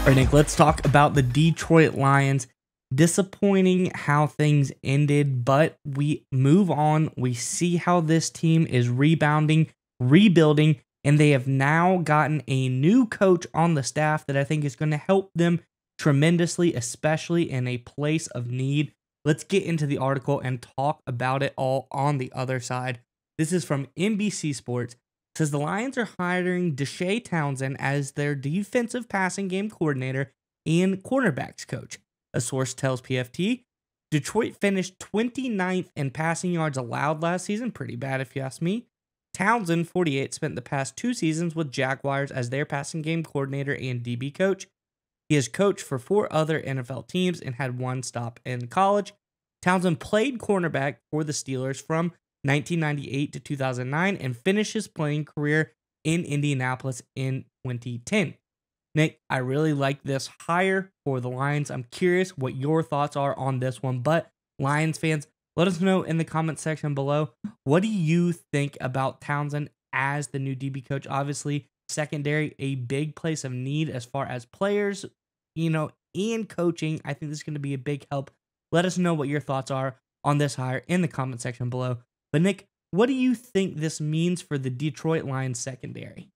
All right, Nick, let's talk about the Detroit Lions. Disappointing how things ended, but we move on. We see how this team is rebounding, rebuilding, and they have now gotten a new coach on the staff that I think is going to help them tremendously, especially in a place of need. Let's get into the article and talk about it all on the other side. This is from NBC Sports. Says the Lions are hiring Deshae Townsend as their defensive passing game coordinator and cornerbacks coach. A source tells PFT Detroit finished 29th in passing yards allowed last season. Pretty bad if you ask me. Townsend, 48, spent the past 2 seasons with Jaguars as their passing game coordinator and DB coach. He has coached for 4 other NFL teams and had 1 stop in college. Townsend played cornerback for the Steelers from 1998 to 2009 and finished his playing career in Indianapolis in 2010. Nick, I really like this hire for the Lions. I'm curious what your thoughts are on this one, but Lions fans, let us know in the comment section below. What do you think about Townsend as the new DB coach? Obviously, secondary, a big place of need as far as players, and coaching. I think this is going to be a big help. Let us know what your thoughts are on this hire in the comment section below. But Nick, what do you think this means for the Detroit Lions secondary?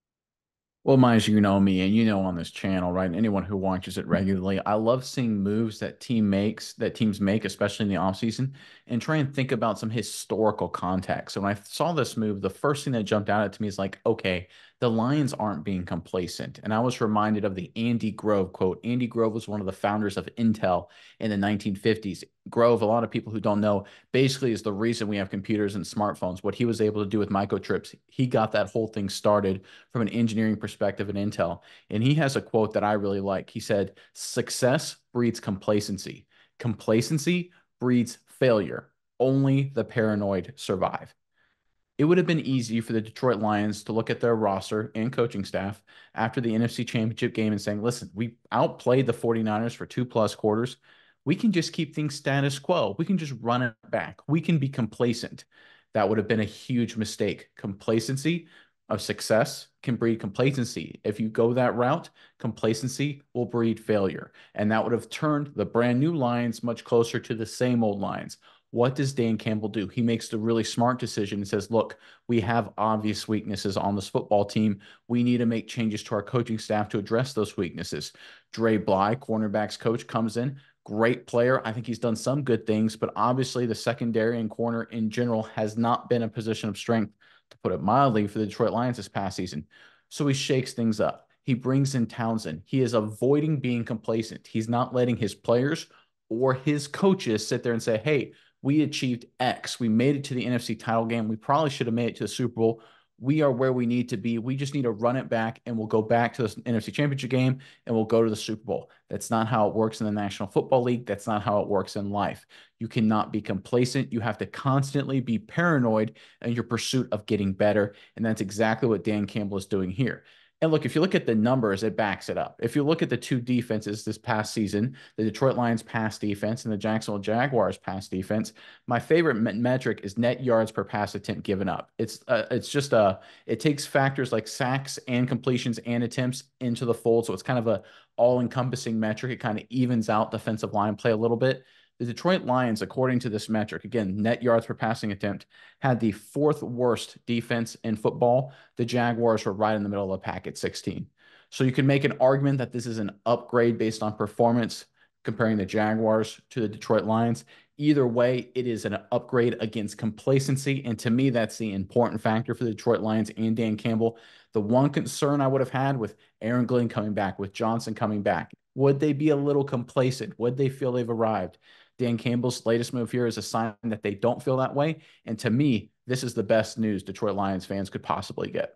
Well, Miles, you know me, and you know on this channel, right? Anyone who watches it regularly, I love seeing moves that teams make, especially in the offseason, and try and think about some historical context. So when I saw this move, the first thing that jumped out at me is like, okay, the Lions aren't being complacent. And I was reminded of the Andy Grove quote. Andy Grove was one of the founders of Intel in the 1950s. Grove, a lot of people who don't know, basically is the reason we have computers and smartphones. What he was able to do with microchips, he got that whole thing started from an engineering perspective at Intel. And he has a quote that I really like. He said, "Success breeds complacency. Complacency breeds failure. Only the paranoid survive." It would have been easy for the Detroit Lions to look at their roster and coaching staff after the NFC Championship game and saying, listen, we outplayed the 49ers for 2+ quarters. We can just keep things status quo. We can just run it back. We can be complacent. That would have been a huge mistake. Complacency of success can breed complacency. If you go that route, complacency will breed failure. And that would have turned the brand new Lions much closer to the same old Lions. What does Dan Campbell do? He makes the really smart decision and says, look, we have obvious weaknesses on this football team. We need to make changes to our coaching staff to address those weaknesses. Dre Bly, cornerbacks coach, comes in. Great player. I think he's done some good things, but obviously the secondary and corner in general has not been a position of strength, to put it mildly, for the Detroit Lions this past season. So he shakes things up. He brings in Townsend. He is avoiding being complacent. He's not letting his players or his coaches sit there and say, hey, we achieved X. We made it to the NFC title game. We probably should have made it to the Super Bowl. We are where we need to be. We just need to run it back, and we'll go back to the NFC Championship game, and we'll go to the Super Bowl. That's not how it works in the National Football League. That's not how it works in life. You cannot be complacent. You have to constantly be paranoid in your pursuit of getting better, and that's exactly what Dan Campbell is doing here. And look, if you look at the numbers, it backs it up. If you look at the 2 defenses this past season, the Detroit Lions pass defense and the Jacksonville Jaguars pass defense, my favorite metric is net yards per pass attempt given up. It takes factors like sacks and completions and attempts into the fold. So it's kind of a all-encompassing metric. It kind of evens out defensive line play a little bit. The Detroit Lions, according to this metric, again, net yards per passing attempt, had the 4th worst defense in football. The Jaguars were right in the middle of the pack at 16. So you can make an argument that this is an upgrade based on performance, comparing the Jaguars to the Detroit Lions. Either way, it is an upgrade against complacency. And to me, that's the important factor for the Detroit Lions and Dan Campbell. The one concern I would have had with Aaron Glenn coming back, with Johnson coming back, would they be a little complacent? Would they feel they've arrived? Dan Campbell's latest move here is a sign that they don't feel that way. And to me, this is the best news Detroit Lions fans could possibly get.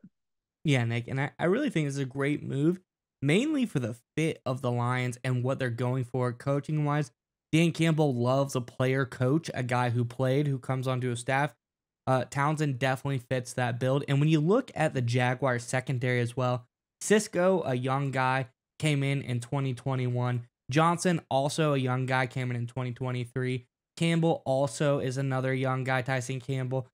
Yeah, Nick, and I really think it's a great move, mainly for the fit of the Lions and what they're going for coaching wise. Dan Campbell loves a player coach, a guy who played, who comes onto his staff. Townsend definitely fits that build. And when you look at the Jaguars secondary as well, Cisco, a young guy, came in 2021. Johnson, also a young guy, came in 2023. Campbell also is another young guy. Tyson Campbell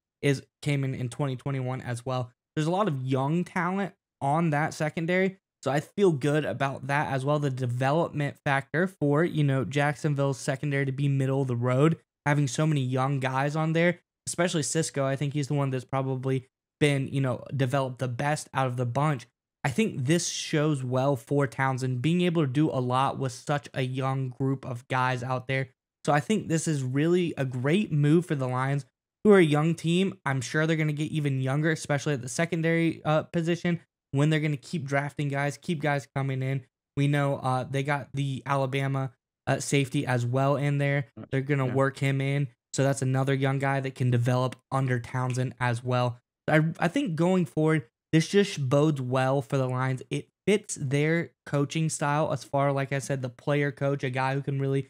came in 2021 as well. There's a lot of young talent on that secondary, So I feel good about that as well. The development factor for, Jacksonville's secondary to be middle of the road, having so many young guys on there, especially Cisco. I think he's the one that's probably been, developed the best out of the bunch. I think this shows well for Townsend being able to do a lot with such a young group of guys out there. So I think this is really a great move for the Lions, who are a young team. I'm sure they're going to get even younger, especially at the secondary position when they're going to keep drafting guys, keep guys coming in. We know they got the Alabama safety as well in there. They're going to Yeah. work him in. So that's another young guy that can develop under Townsend as well. I think going forward, this just bodes well for the Lions. It fits their coaching style as far, like I said, the player coach, a guy who can really,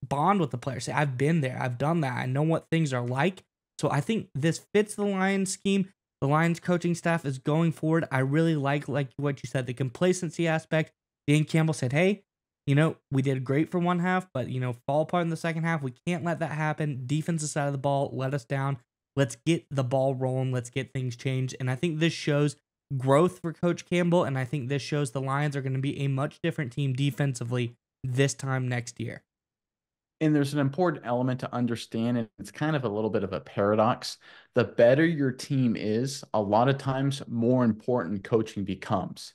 bond with the player. Say, I've been there, I've done that, I know what things are like. So I think this fits the Lions scheme. The Lions coaching staff is going forward. I really like what you said, the complacency aspect. Dan Campbell said, hey, we did great for one half, but, fall apart in the second half. We can't let that happen. Defensive side of the ball let us down. Let's get the ball rolling. Let's get things changed. And I think this shows growth for Coach Campbell. And I think this shows the Lions are going to be a much different team defensively this time next year. And there's an important element to understand, and it's kind of a little bit of a paradox. The better your team is, a lot of times more important coaching becomes.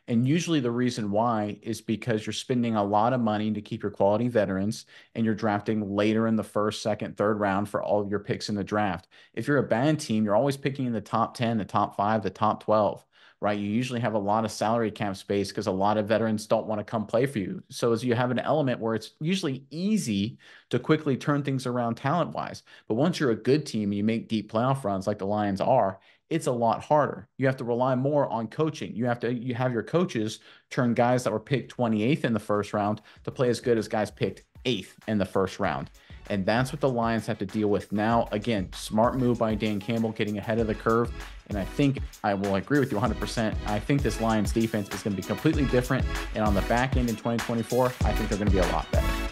And usually the reason why is because you're spending a lot of money to keep your quality veterans and you're drafting later in the first, second, third round for all of your picks in the draft. If you're a bad team, you're always picking in the top 10, the top 5, the top 12, right? You usually have a lot of salary cap space because a lot of veterans don't want to come play for you. So as you have an element where it's usually easy to quickly turn things around talent-wise. But once you're a good team and you make deep playoff runs like the Lions are, it's a lot harder. You have to rely more on coaching. You have your coaches turn guys that were picked 28th in the first round to play as good as guys picked 8th in the first round. And that's what the Lions have to deal with now. Again, smart move by Dan Campbell, getting ahead of the curve. And I think I will agree with you 100%. I think this Lions defense is going to be completely different. And on the back end in 2024, I think they're going to be a lot better.